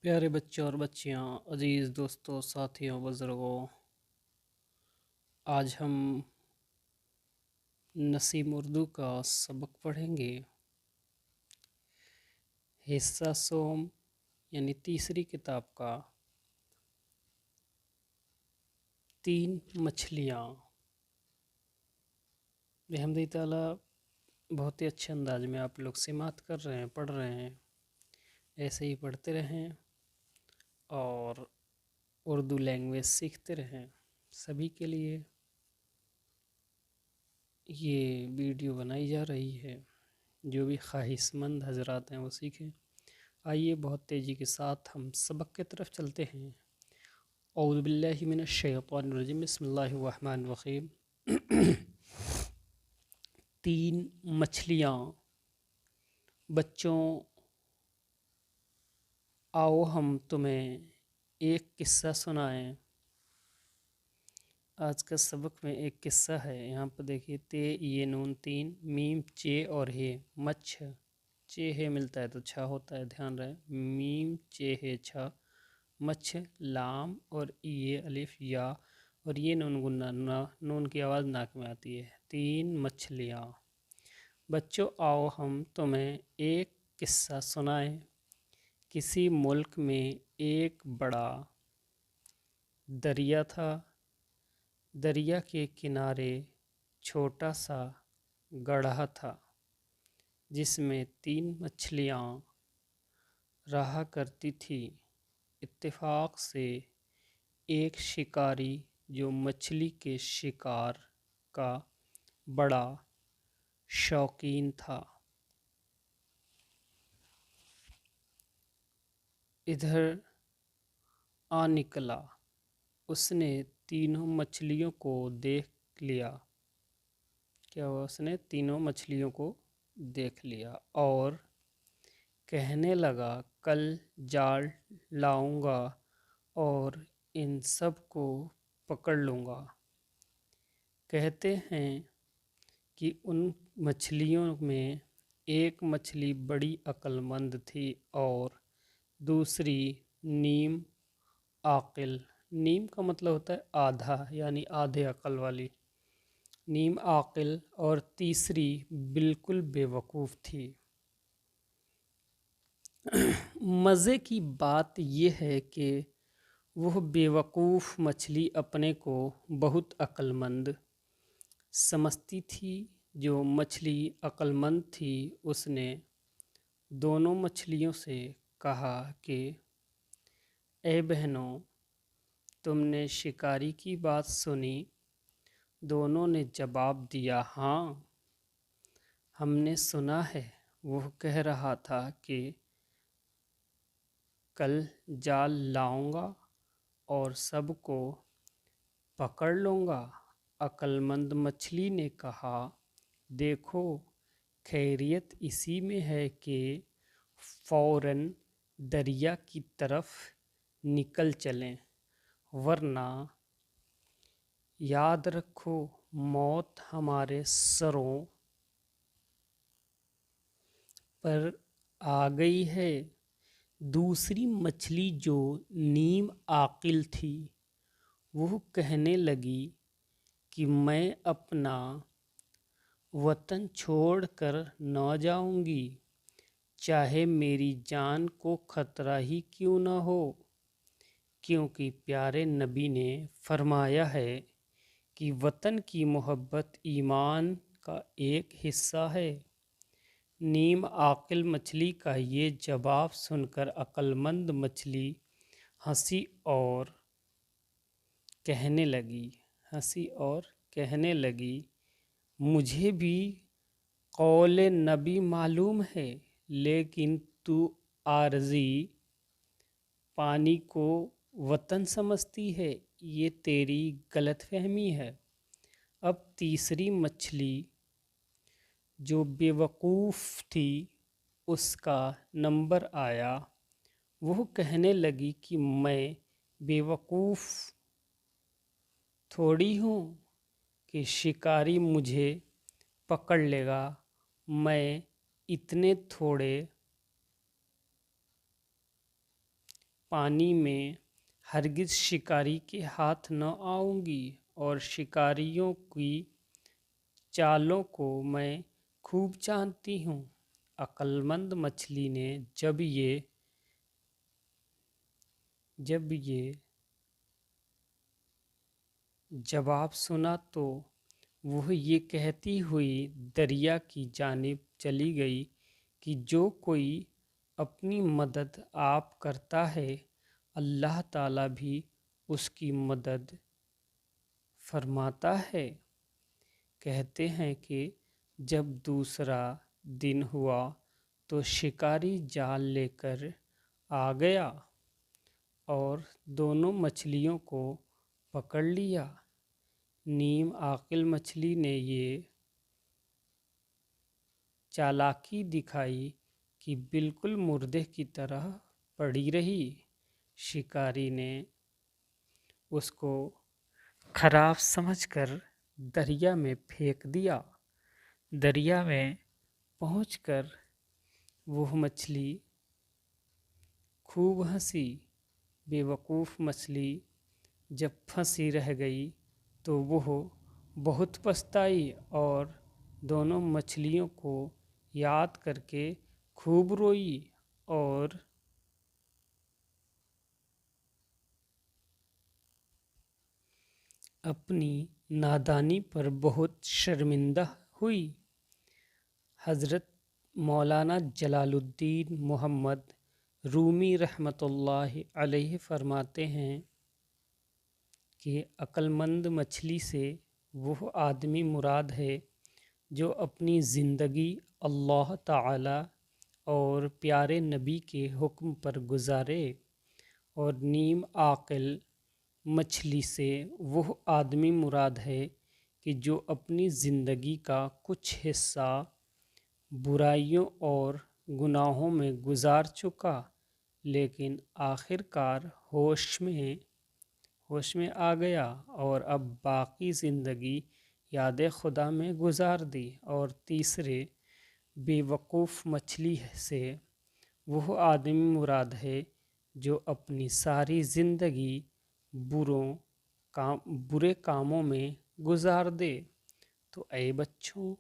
پیارے بچوں اور بچیاں، عزیز دوستوں، ساتھیوں، بزرگوں، آج ہم نسیم اردو کا سبق پڑھیں گے۔ حصہ سوم یعنی تیسری کتاب کا 3 مچھلیاں۔ بحمد تعالیٰ بہت ہی اچھے انداز میں آپ لوگ سماعت کر رہے ہیں، پڑھ رہے ہیں۔ ایسے ہی پڑھتے رہیں اور اردو لینگویج سیکھتے رہیں۔ سبھی کے لیے یہ ویڈیو بنائی جا رہی ہے، جو بھی خواہش مند حضرات ہیں وہ سیکھیں۔ آئیے بہت تیزی کے ساتھ ہم سبق کی طرف چلتے ہیں۔ اعوذ باللہ من الشیطان الرجیم، بسم اللہ الرحمن الرحیم۔ 3 مچھلیاں۔ بچوں، آؤ ہم تمہیں ایک قصہ سنائیں۔ آج کا سبق میں ایک قصہ ہے۔ یہاں پر دیکھیے، تے یہ نون 3 میم چے اور ہے مچھ، چے ہے ملتا ہے تو چھا ہوتا ہے، دھیان رہے، میم چے ہے چھا، مچھ لام اور یہ الف یا اور یہ نون گنا نا، نون کی آواز ناک میں آتی ہے۔ 3 مچھلیاں۔ بچوں، آؤ ہم تمہیں ایک قصہ سنائیں۔ کسی ملک میں ایک بڑا دریا تھا۔ دریا کے کنارے چھوٹا سا گڑھا تھا، جس میں 3 مچھلیاں رہا کرتی تھیں۔ اتفاق سے ایک شکاری جو مچھلی کے شکار کا بڑا شوقین تھا، ادھر آ نکلا۔ اس نے تینوں مچھلیوں کو دیکھ لیا۔ کیا ہوا؟ اس نے تینوں مچھلیوں کو دیکھ لیا اور کہنے لگا، کل جال لاؤں گا اور ان سب کو پکڑ لوں گا۔ کہتے ہیں کہ ان مچھلیوں میں ایک مچھلی بڑی عقل مند تھی اور دوسری نیم عاقل۔ نیم کا مطلب ہوتا ہے آدھا، یعنی آدھے عقل والی، نیم عاقل، اور تیسری بالکل بے وقوف تھی۔ مزے کی بات یہ ہے کہ وہ بے وقوف مچھلی اپنے کو بہت عقل مند سمجھتی تھی۔ جو مچھلی عقل مند تھی، اس نے دونوں مچھلیوں سے کہا کہ اے بہنوں، تم نے شکاری کی بات سنی؟ دونوں نے جواب دیا، ہاں، ہم نے سنا ہے۔ وہ کہہ رہا تھا کہ کل جال لاؤں گا اور سب کو پکڑ لوں گا۔ عقل مند مچھلی نے کہا، دیکھو، خیریت اسی میں ہے کہ فوراً دریا کی طرف نکل چلیں، ورنہ یاد رکھو، موت ہمارے سروں پر آ گئی ہے۔ دوسری مچھلی جو نیم عاقل تھی، وہ کہنے لگی کہ میں اپنا وطن چھوڑ کر نہ جاؤں گی، چاہے میری جان کو خطرہ ہی کیوں نہ ہو، کیونکہ پیارے نبی نے فرمایا ہے کہ وطن کی محبت ایمان کا ایک حصہ ہے۔ نیم عاقل مچھلی کا یہ جواب سن کر عقل مند مچھلی ہنسی اور کہنے لگی، مجھے بھی قول نبی معلوم ہے، لیکن تو عارضی پانی کو وطن سمجھتی ہے، یہ تیری غلط فہمی ہے۔ اب تیسری مچھلی جو بے وقوف تھی، اس کا نمبر آیا۔ وہ کہنے لگی کہ میں بے وقوف تھوڑی ہوں کہ شکاری مجھے پکڑ لے گا، میں اتنے تھوڑے پانی میں ہرگز شکاری کے ہاتھ نہ آؤں گی، اور شکاریوں کی چالوں کو میں خوب جانتی ہوں۔ عقل مند مچھلی نے جب یہ جواب سنا تو وہ یہ کہتی ہوئی دریا کی جانب چلی گئی کہ جو کوئی اپنی مدد آپ کرتا ہے، اللہ تعالیٰ بھی اس کی مدد فرماتا ہے۔ کہتے ہیں کہ جب دوسرا دن ہوا تو شکاری جال لے کر آ گیا اور دونوں مچھلیوں کو پکڑ لیا۔ نیم عاقل مچھلی نے یہ چالاکی دکھائی کہ بالکل مردے کی طرح پڑی رہی۔ شکاری نے اس کو خراب سمجھ کر دریا میں پھینک دیا۔ دریا میں پہنچ کر وہ مچھلی خوب ہنسی۔ بے وقوف مچھلی جب پھنسی رہ گئی تو وہ بہت پچھتائی اور دونوں مچھلیوں کو یاد کر کے خوب روئی اور اپنی نادانی پر بہت شرمندہ ہوئی۔ حضرت مولانا جلال الدین محمد رومی رحمۃ اللہ علیہ فرماتے ہیں کہ عقل مند مچھلی سے وہ آدمی مراد ہے جو اپنی زندگی اللہ تعالی اور پیارے نبی کے حکم پر گزارے، اور نیم عاقل مچھلی سے وہ آدمی مراد ہے کہ جو اپنی زندگی کا کچھ حصہ برائیوں اور گناہوں میں گزار چکا، لیکن آخر کار ہوش میں آ گیا اور اب باقی زندگی یاد خدا میں گزار دی۔ اور تیسرے بے وقوف مچھلی سے وہ آدمی مراد ہے جو اپنی ساری زندگی برے کاموں میں گزار دے۔ تو اے بچوں،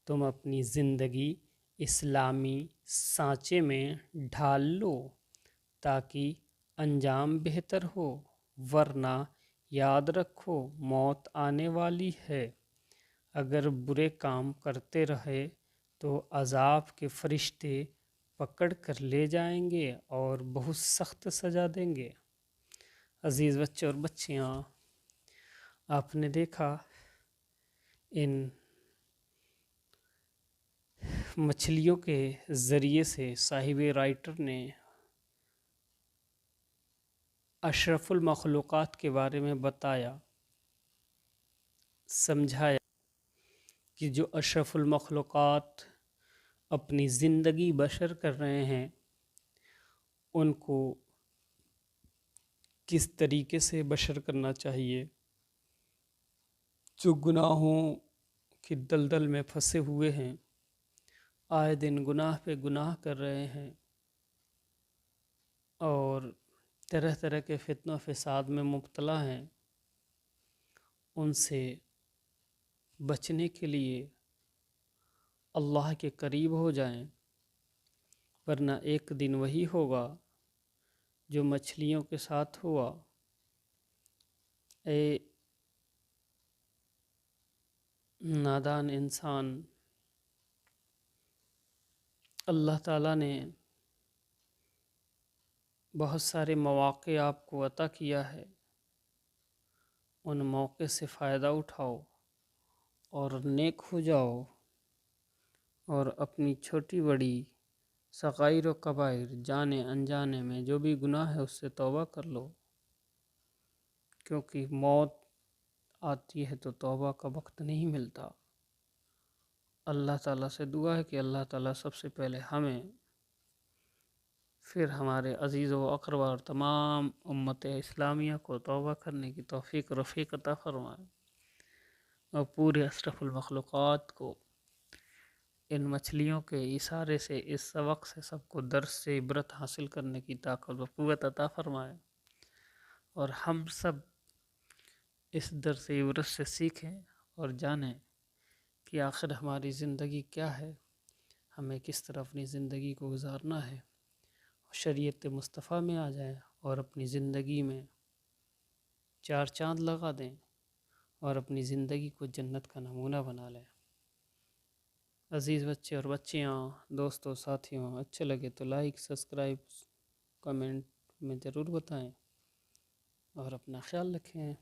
تم اپنی زندگی اسلامی سانچے میں ڈھال لو تاکہ انجام بہتر ہو، ورنہ یاد رکھو موت آنے والی ہے۔ اگر برے کام کرتے رہے تو عذاب کے فرشتے پکڑ کر لے جائیں گے اور بہت سخت سزا دیں گے۔ عزیز بچے اور بچیاں، آپ نے دیکھا ان مچھلیوں کے ذریعے سے صاحب رائٹر نے اشرف المخلوقات کے بارے میں بتایا، سمجھایا کہ جو اشرف المخلوقات اپنی زندگی بسر کر رہے ہیں ان کو کس طریقے سے بسر کرنا چاہیے۔ جو گناہوں کی دلدل میں پھنسے ہوئے ہیں، آئے دن گناہ پہ گناہ کر رہے ہیں اور طرح طرح کے فتنہ و فساد میں مبتلا ہیں، ان سے بچنے کے لیے اللہ کے قریب ہو جائیں، ورنہ ایک دن وہی ہوگا جو مچھلیوں کے ساتھ ہوا۔ اے نادان انسان، اللہ تعالیٰ نے بہت سارے مواقع آپ کو عطا کیا ہے، ان موقع سے فائدہ اٹھاؤ اور نیک ہو جاؤ، اور اپنی چھوٹی بڑی صغائر و کبائر جانے انجانے میں جو بھی گناہ ہے اس سے توبہ کر لو، کیونکہ موت آتی ہے تو توبہ کا وقت نہیں ملتا۔ اللہ تعالیٰ سے دعا ہے کہ اللہ تعالیٰ سب سے پہلے ہمیں، پھر ہمارے عزیز و اقربا اور تمام امت اسلامیہ کو توبہ کرنے کی توفیق رفیق عطا فرمائے، اور پورے اشرف المخلوقات کو ان مچھلیوں کے اشارے سے اس سبق سے سب کو درس سے عبرت حاصل کرنے کی طاقت و قوت عطا فرمائے، اور ہم سب اس درس عبرت سے سیکھیں اور جانیں کہ آخر ہماری زندگی کیا ہے، ہمیں کس طرح اپنی زندگی کو گزارنا ہے، شریعت مصطفیٰ میں آ جائیں اور اپنی زندگی میں 4 چاند لگا دیں اور اپنی زندگی کو جنت کا نمونہ بنا لیں۔ عزیز بچے اور بچیاں، دوستوں، ساتھیوں، اچھے لگے تو لائک، سبسکرائب، کمنٹ میں ضرور بتائیں اور اپنا خیال رکھیں۔